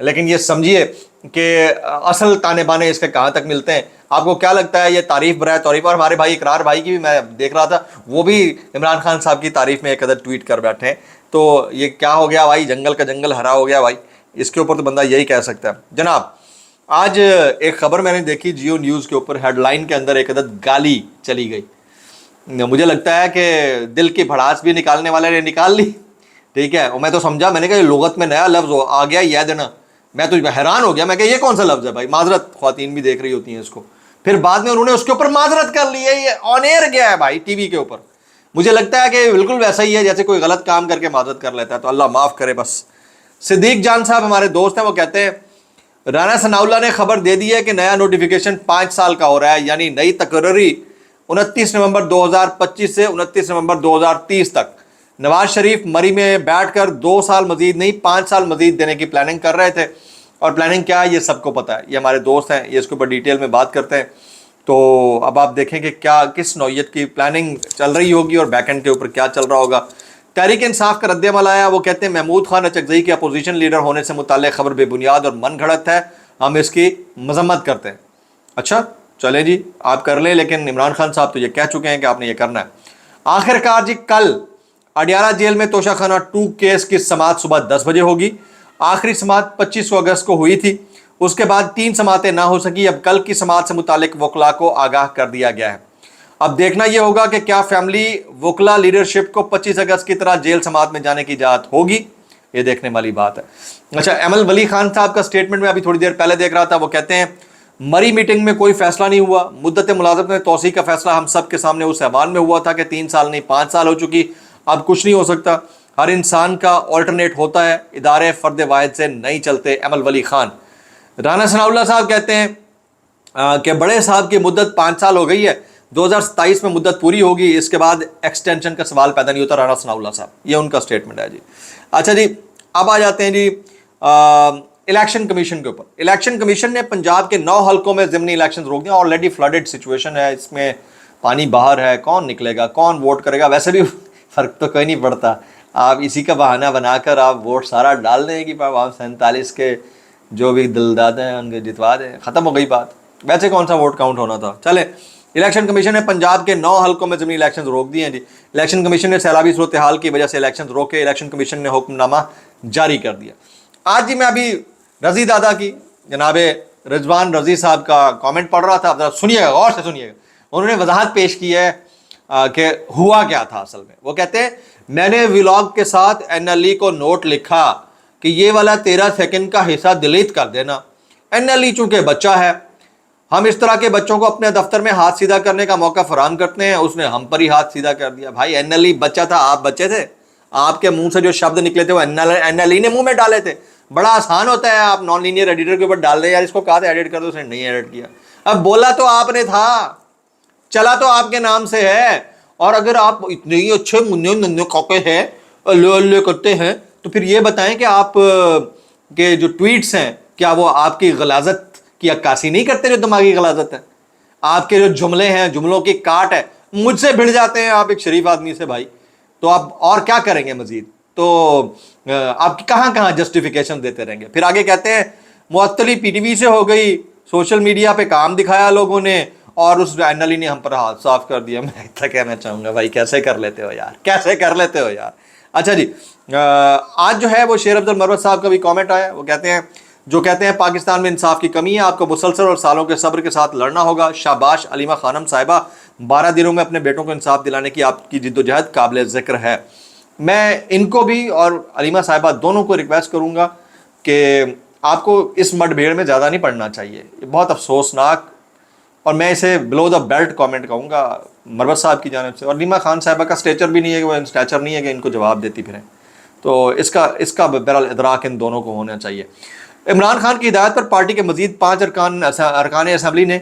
لیکن یہ سمجھیے کہ اصل تانے بانے اس کے کہاں تک ملتے ہیں. آپ کو کیا لگتا ہے یہ تعریف برائے تعریف؟ اور ہمارے بھائی اقرار بھائی کی بھی میں دیکھ رہا تھا، وہ بھی عمران خان صاحب کی تعریف میں ایک عدد ٹویٹ کر بیٹھے ہیں. تو یہ کیا ہو گیا بھائی، جنگل کا جنگل ہرا ہو گیا بھائی. اس کے اوپر تو بندہ یہی کہہ سکتا ہے. جناب آج ایک خبر میں نے دیکھی جیو نیوز کے اوپر، ہیڈ لائن کے اندر ایک عدد گالی چلی گئی. مجھے لگتا ہے کہ دل کی بھڑاس بھی نکالنے والے نے نکال لی. ٹھیک ہے، اور میں تو سمجھا، میں نے کہا یہ لغت میں نیا لفظ آ گیا یہ دینا. میں تو حیران ہو گیا، میں کہ یہ کون سا لفظ ہے بھائی؟ معذرت خواتین بھی دیکھ رہی ہوتی ہیں اس کو. پھر بعد میں انہوں نے اس کے اوپر معذرت کر لی ہے، یہ آن ایئر گیا ہے بھائی ٹی وی کے اوپر. مجھے لگتا ہے کہ بالکل ویسا ہی ہے جیسے کوئی غلط کام کر کے معذرت کر لیتا ہے، تو اللہ معاف کرے بس. صدیق جان صاحب ہمارے دوست ہیں، وہ کہتے ہیں رانا ثناء اللہ نے خبر دے دی ہے کہ نیا نوٹیفیکیشن 5 سال کا ہو رہا ہے، یعنی نئی تقرری 29 نومبر 2025 سے 29 نومبر 2030 تک. نواز شریف مری میں بیٹھ کر 2 سال مزید نہیں 5 سال مزید دینے کی پلاننگ کر رہے تھے. اور پلاننگ کیا ہے یہ سب کو پتہ ہے، یہ ہمارے دوست ہیں، یہ اس کے اوپر ڈیٹیل میں بات کرتے ہیں. تو اب آپ دیکھیں کہ کیا کس نوعیت کی پلاننگ چل رہی ہوگی اور بیک اینڈ کے اوپر کیا چل رہا ہوگا. تحریک انصاف کا رد عمل آیا، وہ کہتے ہیں محمود خان اچکزئی کے اپوزیشن لیڈر ہونے سے متعلق خبر بے بنیاد اور من گھڑت ہے، ہم اس کی مذمت کرتے ہیں. اچھا چلیں جی آپ کر لیں، لیکن عمران خان صاحب تو یہ کہہ چکے ہیں کہ آپ نے یہ کرنا ہے. آخر کار جی کل اڈیالہ جیل میں توشہ خانہ 2 کیس کی سماعت صبح 10 بجے ہوگی. آخری سماعت 25 اگست کو ہوئی تھی، اس کے بعد 3 سماعتیں نہ ہو سکی. اب کل کی سماعت سے متعلق وکلاء کو آگاہ کر دیا گیا ہے. اب دیکھنا یہ ہوگا کہ کیا فیملی وکلاء لیڈرشپ کو 25 اگست کی طرح جیل سماعت میں جانے کی اجازت ہوگی، یہ دیکھنے والی بات ہے. اچھا ایمل ولی خان صاحب کا سٹیٹمنٹ میں ابھی تھوڑی دیر پہلے دیکھ رہا تھا، وہ کہتے ہیں مری میٹنگ میں کوئی فیصلہ نہیں ہوا، مدت ملازمت میں توسیع کا فیصلہ ہم سب کے سامنے اس ایوان میں ہوا تھا کہ 3 سال نہیں 5 سال ہو چکی، اب کچھ نہیں ہو سکتا. ہر انسان کا آلٹرنیٹ ہوتا ہے، ادارے فرد واحد سے نہیں چلتے. ایمل ولی خان. رانا ثناء اللہ صاحب کہتے ہیں کہ بڑے صاحب کی مدت 5 سال ہو گئی ہے، 2027 میں مدت پوری ہوگی، اس کے بعد ایکسٹینشن کا سوال پیدا نہیں ہوتا. رانا ثناء اللہ صاحب، یہ ان کا سٹیٹمنٹ ہے جی. اچھا جی اب آ جاتے ہیں جی الیکشن کمیشن کے اوپر. الیکشن کمیشن نے پنجاب کے 9 حلقوں میں ضمنی الیکشن روک دیا. آلریڈی فلڈڈ سچویشن ہے، اس میں پانی باہر ہے، کون نکلے گا، کون ووٹ کرے گا؟ ویسے بھی فرق تو کوئی نہیں پڑتا، آپ اسی کا بہانہ بنا کر آپ ووٹ سارا ڈال دیں کہ عوام 47 کے جو بھی دل دادے ہیں ان کے جتوا دیں، ختم ہو گئی بات. ویسے کون سا ووٹ کاؤنٹ ہونا تھا. چلے الیکشن کمیشن نے پنجاب کے 9 حلقوں میں ضمنی الیکشن روک دیے ہیں جی. الیکشن کمیشن نے سیلابی صورتحال کی وجہ سے الیکشن روکے. الیکشن کمیشن نے حکم نامہ جاری کر دیا. آج جی میں ابھی رضی دادا کی، جناب رضوان رضی صاحب کا کامنٹ پڑھ رہا تھا، ذرا سنیے گا، غور سے سنیے گا. انہوں نے وضاحت پیش کی ہے کہ ہوا کیا تھا اصل میں. وہ کہتے ہیں میں نے ولاگ کے ساتھ این ایل ای کو نوٹ لکھا کہ یہ والا 13 سیکنڈ کا حصہ ڈیلیٹ کر دینا. این ایل ای چونکہ بچہ ہے، ہم اس طرح کے بچوں کو اپنے دفتر میں ہاتھ سیدھا کرنے کا موقع فراہم کرتے ہیں، اس نے ہم پر ہی ہاتھ سیدھا کر دیا. بھائی این ایل ای بچہ تھا، آپ بچے تھے، آپ کے منہ سے جو شبد نکلے تھے وہ این ایل ای نے منہ میں ڈالے تھے. بڑا آسان ہوتا ہے، آپ نان لینئر ایڈیٹر کے اوپر ڈال دیں، یار اس کو کہا تھا ایڈٹ کر دو، اس نے نہیں ایڈٹ کیا. اب بولا تو آپ نے تھا، چلا تو آپ کے نام سے ہے. اور اگر آپ اتنے ہی اچھے منہ ننھے کاکے ہیں، اللہ اللہ کرتے ہیں، تو پھر یہ بتائیں کہ آپ کے جو ٹویٹس ہیں کیا وہ آپ کی غلاظت کی عکاسی نہیں کرتے، جو دماغی غلاظت ہے؟ آپ کے جو جملے ہیں، جملوں کی کاٹ ہے، مجھ سے بھڑ جاتے ہیں آپ ایک شریف آدمی سے بھائی. تو آپ اور کیا کریں گے مزید؟ تو آپ کہاں کہاں جسٹیفیکیشن دیتے رہیں گے. پھر آگے کہتے ہیں معطلی پی ٹی وی سے ہو گئی، سوشل میڈیا پہ کام دکھایا لوگوں نے، اور اس این ایل ای نے ہم پر ہاتھ صاف کر دیا. میں اتنا کہنا چاہوں گا بھائی کیسے کر لیتے ہو یار، کیسے کر لیتے ہو یار. اچھا جی آج جو ہے وہ شیر عبد المروت صاحب کا بھی کامنٹ آیا. وہ کہتے ہیں پاکستان میں انصاف کی کمی ہے، آپ کو مسلسل اور سالوں کے صبر کے ساتھ لڑنا ہوگا. شاباش علیمہ خانم صاحبہ، 12 دنوں میں اپنے بیٹوں کو انصاف دلانے کی آپ کی جد و جہد قابل ذکر ہے. میں ان کو بھی اور علیمہ صاحبہ دونوں کو ریکویسٹ کروں گا کہ آپ کو اس مڈ بھیڑ میں زیادہ نہیں پڑنا چاہیے. یہ بہت افسوسناک، اور میں اسے بلو دا بیلٹ کامنٹ کہوں گا مروت صاحب کی جانب سے. اور علیمہ خان صاحبہ کا اسٹیچر بھی نہیں ہے کہ وہ اسٹیچر نہیں ہے کہ ان کو جواب دیتی پھریں. تو اس کا بہرحال ادراک ان دونوں کو ہونا چاہیے. عمران خان کی ہدایت پر پارٹی کے مزید 5 ارکان اسمبلی نے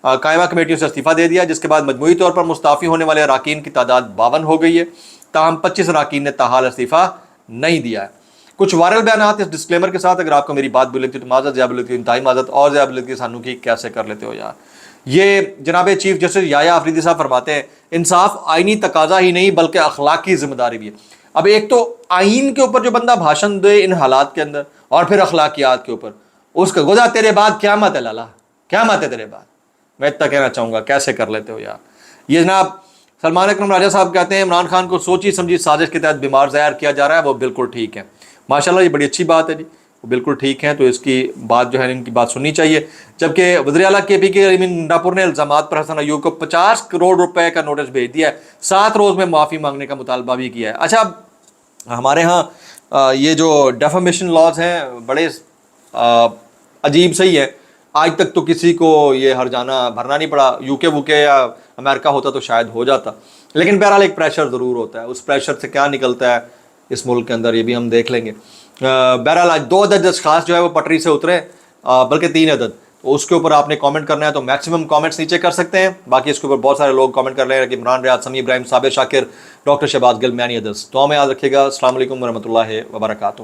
قائمہ کمیٹیوں سے استعفیٰ دے دیا، جس کے بعد مجموعی طور پر مستعفی ہونے والے اراکین کی تعداد 52 ہو گئی ہے. تاہم 25 اراکین نے تاحال استعفیٰ نہیں دیا ہے. کچھ وائرل بیانات اس ڈسکلیمر کے ساتھ، اگر آپ کو میری بات بری لگتی تو معذرت، زیادہ لگتی انتہائی معذرت، اور زیادہ لگتی سانو کی کیسے کر لیتے ہو یار. یہ جناب چیف جسٹس یحییٰ آفریدی صاحب فرماتے ہیں انصاف آئینی تقاضا ہی نہیں بلکہ اخلاقی ذمہ داری بھی ہے. اب ایک تو آئین کے اوپر جو بندہ بھاشن دے ان حالات کے اندر، اور پھر اخلاقیات کے اوپر، اس کا گودا تیرے بعد قیامت ہے لالا، قیامت ہے تیرے بعد. میں اتنا کہنا چاہوں گا کیسے کر لیتے ہو یار. یہ جناب سلمان اکرم راجہ صاحب کہتے ہیں عمران خان کو سوچی سمجھی سازش کے تحت بیمار ظاہر کیا جا رہا ہے. وہ بالکل ٹھیک ہے ماشاءاللہ، یہ بڑی اچھی بات ہے جی، وہ بالکل ٹھیک ہیں. تو اس کی بات جو ہے ان کی بات سننی چاہیے. جبکہ وزیر اعلیٰ کے پی کے ڈاپور نے الزامات پر حسن ایوب کو 50 کروڑ روپے کا نوٹس بھیج دیا ہے، 7 روز میں معافی مانگنے کا مطالبہ بھی کیا ہے. اچھا اب ہمارے ہاں یہ جو ڈیفامیشن لاز ہیں بڑے عجیب صحیح ہے. آج تک تو کسی کو یہ ہرجانہ بھرنا نہیں پڑا. یو کے ووکے یا امریکہ ہوتا تو شاید ہو جاتا، لیکن بہرحال ایک پریشر ضرور ہوتا ہے. اس پریشر سے کیا نکلتا ہے اس ملک کے اندر یہ بھی ہم دیکھ لیں گے. بہرحال آج 2 عدد اشخاص جو ہے وہ پٹری سے اترے، بلکہ 3 عدد. تو اس کے اوپر آپ نے کامنٹ کرنا ہے تو میکسیمم کامنٹس نیچے کر سکتے ہیں. باقی اس کے اوپر بہت سارے لوگ کامنٹ کر رہے ہیں کہ عمران ریاض، سمیع ابراہیم، صابر شاکر، ڈاکٹر شہباز گل، میانی ادرس. تو ہمیں یاد رکھیے گا. السلام علیکم ورحمۃ اللہ وبرکاتہ.